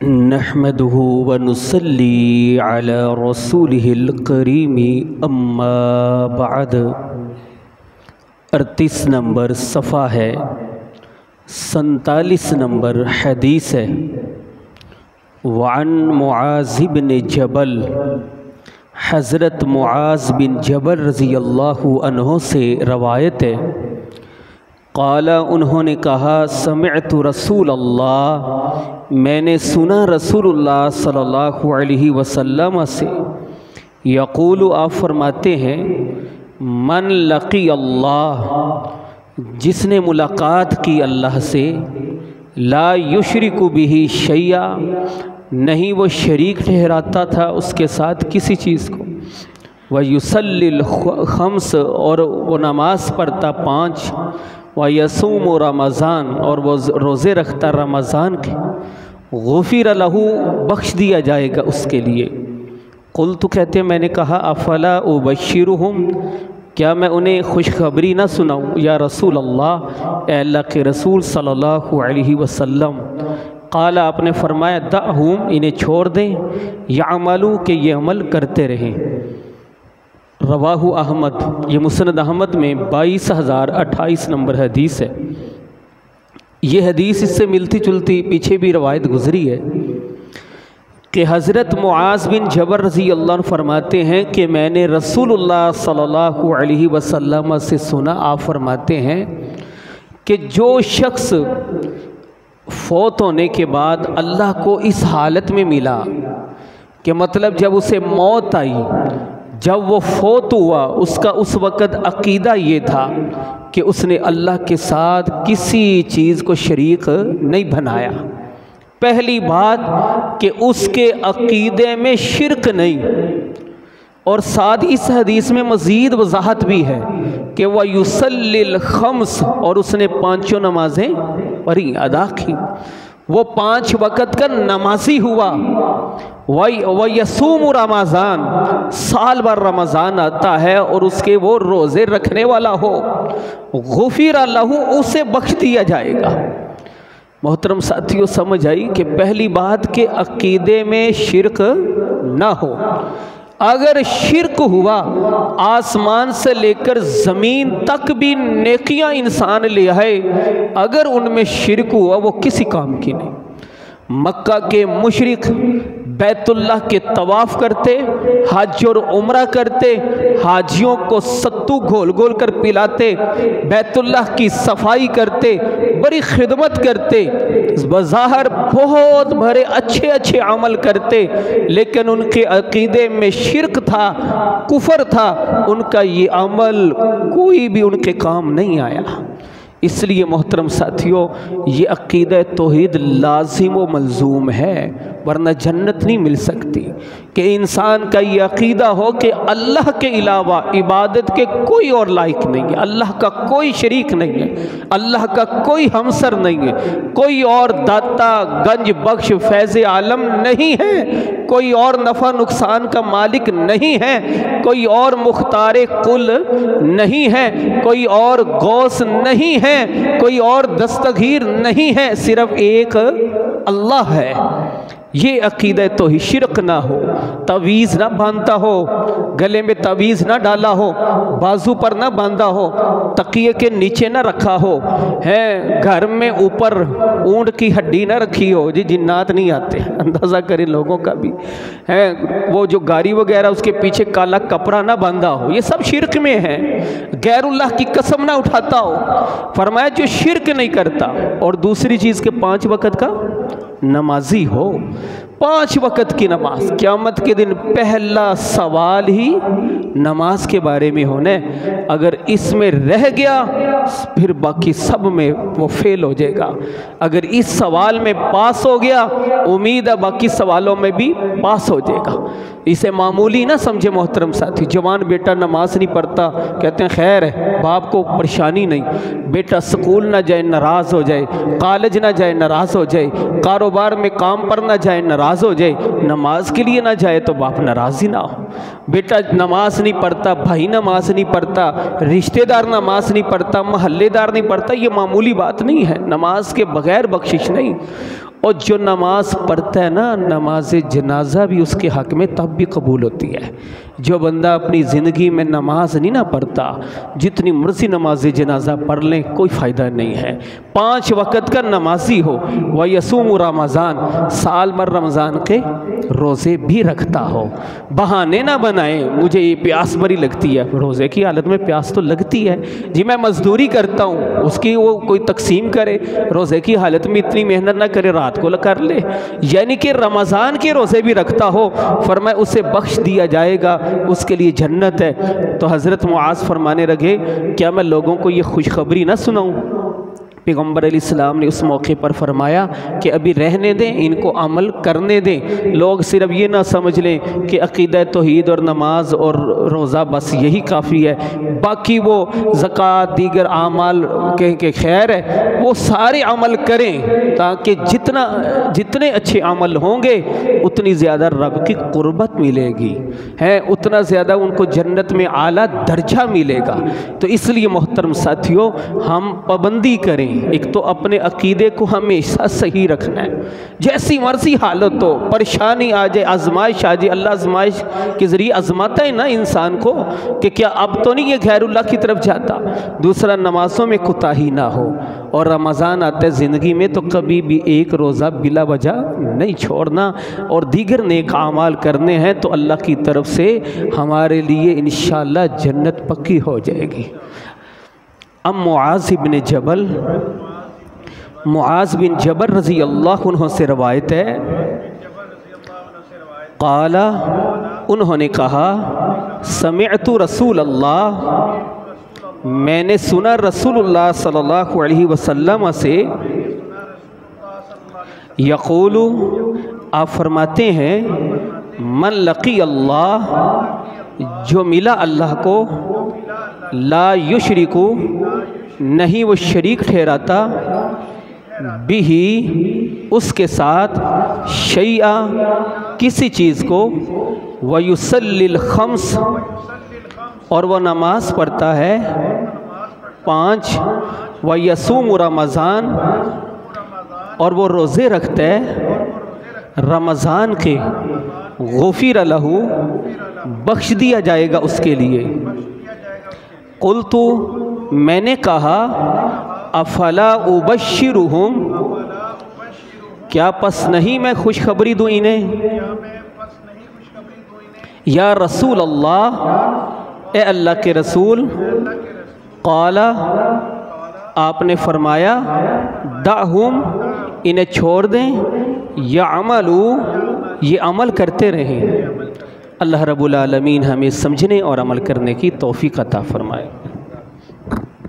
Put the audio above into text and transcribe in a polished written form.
नहमदुहु व नुसल्ली अला रसूलिहिल करीमी अम्मा बाद। 38 नंबर सफ़ा है, 47 नंबर हदीस है। वअन मुआज़ बिन जबल, हज़रत मुआज़ बिन जबल रज़ी अल्लाहु अन्हु से रवायत है। क़ाला, उन्होंने कहा, समिअतु रसूल अल्लाह, मैंने सुना रसूलुल्लाह सल्लल्लाहु अलैहि वसल्लम से, यक़ूलु, आप फरमाते हैं, मन लक़ी अल्लाह, जिसने मुलाकात की अल्लाह से, ला युशरिकु बिही शैया, नहीं वो शरीक ठहराता था उसके साथ किसी चीज़ को, व युसल्लिल खम्स, और वो नमाज़ पढ़ता 5, व यसूम रमज़ान, और वो रोज़े रखता रमज़ान के, गुफ़िर लहू, बख्श दिया जाएगा उसके लिए। क़ुल्तु, कहते मैंने कहा, अफ़ला उबश्शिरुहुम, क्या मैं उन्हें खुशखबरी ना सुनाऊँ या रसूल अल्लाह, ए अल्लाह के रसूल सल्लल्लाहु अलैहि वसल्लम। क़ाला, आपने फरमाया, दअहुम, इन्हें छोड़ दें, यामलू, के ये अमल करते रहें। रवाहु अहमद, ये मुस्नद अहमद में 22,028 नंबर हदीस है। ये हदीस इससे मिलती जुलती पीछे भी रवायत गुज़री है कि हज़रत मुआज़ बिन जबल रज़ी अल्लाह फरमाते हैं कि मैंने रसूलुल्लाह सल्लल्लाहु अलैहि वसल्लम से सुना, आप फरमाते हैं कि जो शख्स फौत होने के बाद अल्लाह को इस हालत में मिला कि मतलब जब उसे मौत आई, जब वो फौत हुआ, उसका उस वक़्त अक़ीदा ये था कि उसने अल्लाह के साथ किसी चीज़ को शरीक नहीं बनाया। पहली बात कि उसके अक़ीदे में शिरक नहीं, और साथ इस हदीस में मज़ीद वजाहत भी है कि वह युसल्लिल खम्स, और उसने 5 नमाज़ें पढ़ी, अदा की, वो 5 वक़्त का नमाजी हुआ। वह यसूम रमज़ान, साल भर रमज़ान आता है और उसके वो रोज़े रखने वाला हो, गुफ़िर लहू, उसे बख्श दिया जाएगा। मोहतरम साथियों, समझ आई कि पहली बात के अक़ीदे में शिरक ना हो। अगर शिरक हुआ, आसमान से लेकर ज़मीन तक भी नेकियां इंसान ले आए, अगर उनमें शिरक हुआ, वो किसी काम की नहीं। मक्का के मुशरिक बैतुल्लाह के तवाफ़ करते, हज और उम्रा करते, हाजियों को सत्तू घोल घोल कर पिलाते, बैतुल्लाह की सफाई करते, बड़ी खिदमत करते, बज़ाहिर बहुत भरे अच्छे अच्छे अमल करते, लेकिन उनके अक़ीदे में शिरक था, कुफर था, उनका ये अमल कोई भी उनके काम नहीं आया। इसलिए मोहतरम साथियों, ये अक़ीदा तौहीद लाज़िम व मलज़ूम है, वरना जन्नत नहीं मिल सकती। कि इंसान का ये अक़ीदा हो कि अल्लाह के अलावा इबादत के कोई और लायक नहीं है, अल्लाह का कोई शरीक नहीं है, अल्लाह का कोई हमसर नहीं है, कोई और दाता गंज बख्श फैज़ आलम नहीं है, कोई और नफ़ा नुकसान का मालिक नहीं है, कोई और मुख्तार कुल नहीं है, कोई और गौस नहीं है, कोई और दस्तगीर नहीं है, सिर्फ एक अल्लाह है। ये अक़ीदा तो ही शिरक ना हो, तवीज़ ना बांधता हो, गले में तवीज़ ना डाला हो, बाजू पर ना बांधा हो, तकिए के नीचे ना रखा हो, है घर में ऊपर ऊँट की हड्डी ना रखी हो, जी जिन्नात नहीं आते, अंदाज़ा करें लोगों का भी है, वो जो गाड़ी वगैरह उसके पीछे काला कपड़ा ना बांधा हो, ये सब शिरक में है। गैरुल्लाह की कसम ना उठाता हो, फरमाया जो शिरक नहीं करता, और दूसरी चीज़ के 5 वक़्त का नमाजी हो, 5 वक़्त की नमाज। क़यामत के दिन पहला सवाल ही नमाज के बारे में होना है। अगर इसमें रह गया, फिर बाकी सब में वो फेल हो जाएगा। अगर इस सवाल में पास हो गया, उम्मीद है बाकी सवालों में भी पास हो जाएगा। इसे मामूली ना समझे मोहतरम साथी। जवान बेटा नमाज नहीं पढ़ता, कहते हैं खैर है, बाप को परेशानी नहीं, बेटा स्कूल ना जाए नाराज़ हो जाए, कॉलेज ना जाए नाराज़ हो जाए, कारोबार में काम पर ना जाए नाराज़ हो जाए, नमाज के लिए ना जाए तो बाप नाराज़ ही ना हो। बेटा नमाज नहीं पढ़ता, भाई नमाज नहीं पढ़ता, रिश्तेदार नमाज नहीं पढ़ता, महल्लेदार नहीं पढ़ता, ये मामूली बात नहीं है। नमाज के बगैर बख्शिश नहीं। और जो नमाज पढ़ता है ना, नमाज जनाजा भी उसके हक़ में तब भी कबूल होती है। जो बंदा अपनी ज़िंदगी में नमाज नहीं ना पढ़ता, जितनी मर्ज़ी नमाज जनाजा पढ़ लें कोई फ़ायदा नहीं है। 5 वक़्त का नमाजी हो, व यसूम रमज़ान, साल भर रमज़ान के रोज़े भी रखता हो। बहाने ना बनाए मुझे ये प्यास बड़ी लगती है, रोज़े की हालत में प्यास तो लगती है जी, मैं मज़दूरी करता हूँ, उसकी वो कोई तकसीम करे, रोज़े की हालत में इतनी मेहनत ना करे, रात को कर ले। यानी कि रमज़ान के रोज़े भी रखता हो, फरमाए उसे बख्श दिया जाएगा, उसके लिए जन्नत है। तो हज़रत मुआज़ फरमाने लगे, क्या मैं लोगों को ये खुशखबरी ना सुनाऊँ? पैगम्बर अलैहिस्सलाम ने उस मौके पर फरमाया कि अभी रहने दें, इनको अमल करने दें। लोग सिर्फ ये ना समझ लें कि अक़ीदा तौहीद और नमाज और रोज़ा बस यही काफ़ी है, बाकी वो ज़कात दीगर आमाल के खैर है, वो सारे अमल करें ताकि जितने अच्छे अमल होंगे उतनी ज़्यादा रब की क़ुर्बत मिलेगी है, उतना ज़्यादा उनको जन्नत में आला दर्जा मिलेगा। तो इसलिए मोहतरम साथियों, हम पाबंदी करें, एक तो अपने अकीदे को हमेशा सही रखना है। जैसी मर्जी हालत हो, परेशानी आ जाए, आजमाइश आ जाए, अल्लाह आजमाइश के ज़रिए आजमाता है ना इंसान को कि क्या अब तो नहीं ये गैरुल्लाह की तरफ जाता। दूसरा, नमाज़ों में कोताही ना हो, और रमज़ान आता है ज़िंदगी में तो कभी भी एक रोज़ा बिला वजह नहीं छोड़ना, और दीगर नेक आमाल करने हैं तो अल्लाह की तरफ से हमारे लिए इंशाअल्लाह जन्नत पक्की हो जाएगी। अब मुआज़ बिन जबल रज़ी अल्लाहु अन्हु से रवायत है, क़ाला, उन्होंने कहा, समिअतु रसूल अल्लाह, मैंने सुना रसूलुल्लाह सल्लल्लाहु अलैहि वसल्लम से, यक़ूलु, आप फरमाते हैं, मन लक़ी अल्लाह, जो मिला अल्लाह को, ला युशरिकु, नहीं वो शरीक ठहराता, बिही, उसके साथ, शैआ, किसी चीज़ को, व युसल्लिल खम्स, और वह नमाज पढ़ता है 5, व यसूम रमज़ान, और वो रोज़े रखता है रमज़ान के, गुफ़िर लहू, बख्श दिया जाएगा उसके लिए। क़ुल्तु, मैंने कहा, अफ़ला उबश्शिरुहुम, क्या पस नहीं मैं खुशखबरी दूँ इन्हें, या रसूल अल्लाह, ए अल्लाह के रसूल। क़ाला, आपने फरमाया, दाहुम, इन्हें छोड़ दें, या अमलू, ये अमल करते रहें। अल्लाह रब्बुल आलमीन हमें समझने और अमल करने की तौफ़ीक़ अता फ़रमाए।